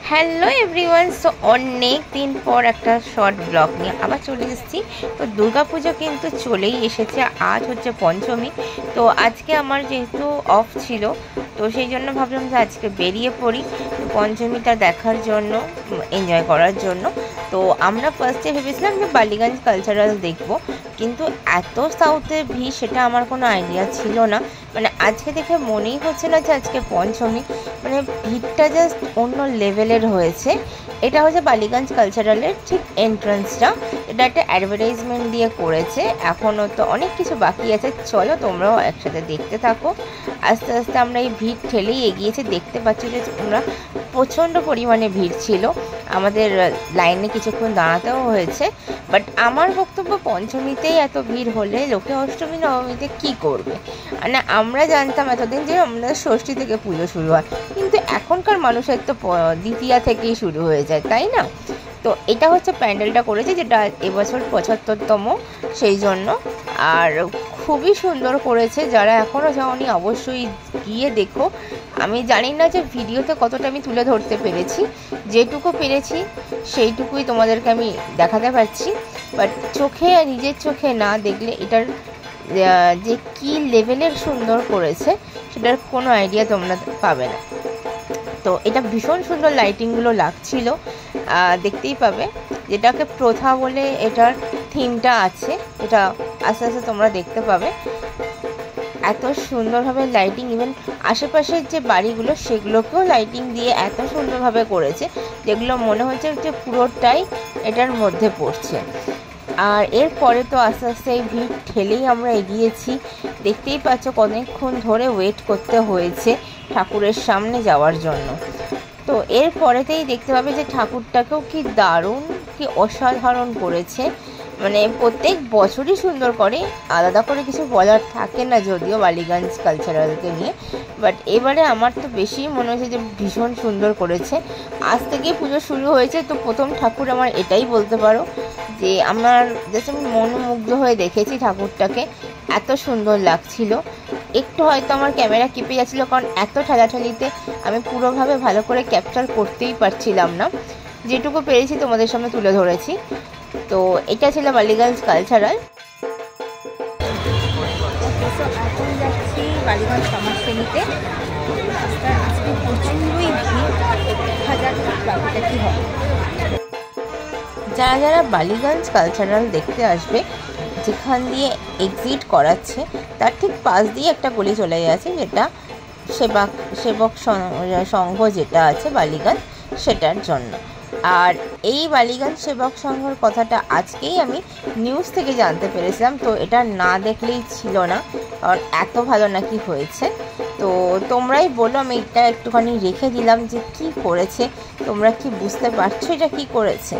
Hello everyone, so অনেক দিন পর একটা শর্ট ব্লগ নিয়ে আবার চলে এসেছি। তো দুর্গাপুজো কিন্তু চলেই এসেছে, আজ হচ্ছে পঞ্চমী। তো আজকে আমার যেহেতু অফ ছিল, তো সেই জন্য ভাবলাম যে আজকে বেরিয়ে পড়ি পঞ্চমীটা দেখার জন্য, এনজয় করার জন্য। তো আমরা ফার্স্টে ভেবেছিলাম যে বালিগঞ্জ কালচারাল দেখব, কিন্তু এত সাউথে ভিড় সেটা আমার কোনো আইডিয়া ছিল না। মানে আজকে দেখে মনেই হচ্ছে না যে আজকে পঞ্চমী, মানে ভিড়টা জাস্ট অন্য লেভেলের হয়েছে। এটা হচ্ছে বালিগঞ্জ কালচারালের ঠিক এন্ট্রান্সটা, এটা একটা অ্যাডভার্টাইজমেন্ট দিয়ে করেছে। এখনও তো অনেক কিছু বাকি আছে, চলো তোমরাও একসাথে দেখতে থাকো। আস্তে আস্তে আমরা এই ভিড় ঠেলেই এগিয়েছি, দেখতে পাচ্ছি যে তোমরা প্রচণ্ড পরিমাণে ভিড় ছিল, আমাদের লাইনে কিছুক্ষণ দাঁড়াতেও হয়েছে। বাট আমার বক্তব্য, পঞ্চমীতেই এত ভিড় হলে লোকে অষ্টমী নবমীতে কী করবে? মানে আমরা জানতাম এতদিন যে আমাদের ষষ্ঠী থেকে পুজো শুরু হয়, কিন্তু এখনকার মানুষের তো দ্বিতীয়া থেকেই শুরু হয়ে যায়, তাই না? তো এটা হচ্ছে প্যান্ডেলটা করেছে, যেটা এবছর 75তম, সেই জন্য। আর খুবই সুন্দর করেছে, যারা এখনও যাওনি অবশ্যই গিয়ে দেখো। আমি জানি না যে ভিডিওতে কতটা আমি তুলে ধরতে পেরেছি, যেটুকু পেরেছি সেইটুকুই তোমাদেরকে আমি দেখাতে পারছি। বাট নিজের চোখে না দেখলে এটার যে কি লেভেলের সুন্দর করেছে সেটার কোনো আইডিয়া তোমরা পাবে না। তো এটা ভীষণ সুন্দর লাইটিংগুলো লাগছিল, দেখতেই পাবে। যেটাকে প্রথা বলে এটার থিমটা আছে, এটা আস্তে আস্তে তোমরা দেখতে পাবে। এত সুন্দরভাবে লাইটিং, ইভেন আশেপাশের যে বাড়িগুলো সেগুলোকেও লাইটিং দিয়ে এত সুন্দরভাবে করেছে, যেগুলো মনে হচ্ছে যে পুরোটাই এটার মধ্যে পড়ছে। আর এরপরে তো আস্তে আস্তে এই ভিড় ঠেলেই আমরা এগিয়েছি, দেখতেই পাচ্ছ অনেকক্ষণ ধরে ওয়েট করতে হয়েছে ঠাকুরের সামনে যাওয়ার জন্য। তো এরপরেতেই দেখতে পাবে যে ঠাকুরটাকেও কি দারুণ, কি অসাধারণ করেছে। মানে প্রত্যেক বছরই সুন্দর করে, আলাদা করে কিছু বলার থাকে না যদিও বালিগঞ্জ কালচারালকে নিয়ে। বাট এবারে আমার তো বেশি মনে হয়েছে যে ভীষণ সুন্দর করেছে। আজ থেকেই পুজো শুরু হয়েছে, তো প্রথম ঠাকুর আমার এটাই বলতে পারো যে আমার জাস্ট আমি মনোমুগ্ধ হয়ে দেখেছি ঠাকুরটাকে, এত সুন্দর লাগছিল। একটু হয়তো আমার ক্যামেরা কেঁপে যাচ্ছিলো, কারণ এত ঠেলাঠেলিতে আমি পুরোভাবে ভালো করে ক্যাপচার করতেই পারছিলাম না, যেটুকু পেরেছি তোমাদের সামনে তুলে ধরেছি। তো এটা ছিল বালিগঞ্জ কালচারাল। এখন যাচ্ছি বালিগঞ্জ সমাজসেনীতে, আজকে প্রচুরই ভিড়, দেখা যাক বাকিটা কী হয়। যারা যারা বালিগঞ্জ কালচারাল দেখতে আসবে, যেখান দিয়ে এক্সিট করাচ্ছে তার ঠিক পাশ দিয়ে একটা গলি চলে গেছে, যেটা সেবক সংঘ যেটা আছে বালিগঞ্জ, সেটার জন্য। আর এই বালিগঞ্জ সেবক সংঘর কথাটা আজকেই আমি নিউজ থেকে জানতে পেরেছিলাম, তো এটা না দেখলেই ছিল না, কারণ এত ভালো নাকি হয়েছে। তো তোমরাই বলো, আমি এটা একটুখানি রেখে দিলাম যে কি করেছে, তোমরা কি বুঝতে পারছো এটা কি করেছে?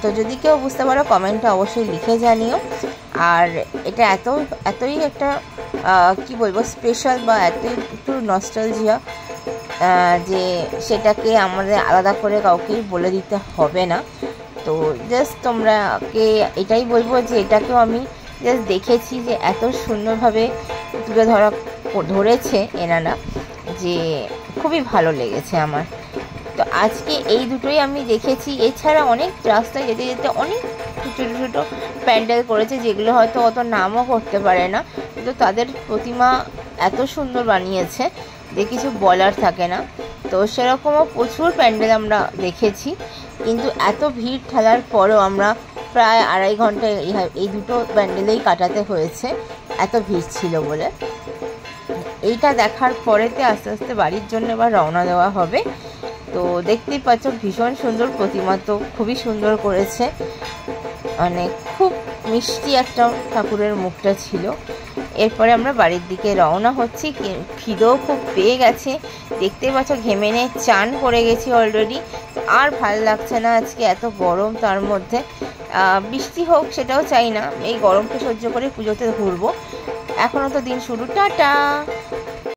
তো যদি কেউ বুঝতে পারো কমেন্টে অবশ্যই লিখে জানিও। আর এটা এতই একটা কি বলবো স্পেশাল, বা এতই একটু নস্টালজিয়া, যে সেটাকে আমাদের আলাদা করে কাউকেই বলে দিতে হবে না। তো জাস্ট তোমরাকে এটাই বলবো যে এটাকেও আমি জাস্ট দেখেছি যে এত সুন্দরভাবে তুলে ধরেছে এনারা, যে খুবই ভালো লেগেছে আমার। তো আজকে এই দুটোই আমি দেখেছি। এছাড়া অনেক রাস্তায় যেতে যেতে অনেক ছোটো ছোটো প্যান্ডেল করেছে, যেগুলো হয়তো অত নামও করতে পারে না, কিন্তু তাদের প্রতিমা এত সুন্দর বানিয়েছে যে কিছু বলার থাকে না। তো সেরকমও প্রচুর প্যান্ডেল আমরা দেখেছি, কিন্তু এত ভিড় ঠেলার পরেও আমরা প্রায় 2.5 ঘন্টা এই দুটো প্যান্ডেলেই কাটাতে হয়েছে, এত ভিড় ছিল বলে। এইটা দেখার পরেতে আস্তে আস্তে বাড়ির জন্য এবার রওনা দেওয়া হবে। তো দেখতেই পাচ্ছ ভীষণ সুন্দর প্রতিমা, তো খুবই সুন্দর করেছে, মানে খুব মিষ্টি একটা ঠাকুরের মুখটা ছিল। এরপরে আমরা বাড়ির দিকে রওনা হচ্ছি, খিদেও খুব পেয়ে গেছে, দেখতেই পাচ্ছ ঘেমে নিয়ে চান করে গেছি অলরেডি। আর ভাল লাগছে না, আজকে এত গরম, তার মধ্যে বৃষ্টি হোক সেটাও চাই না, এই গরমকে সহ্য করে পুজোতে ঘুরবো। এখনও তো দিন শুরু, টাটা।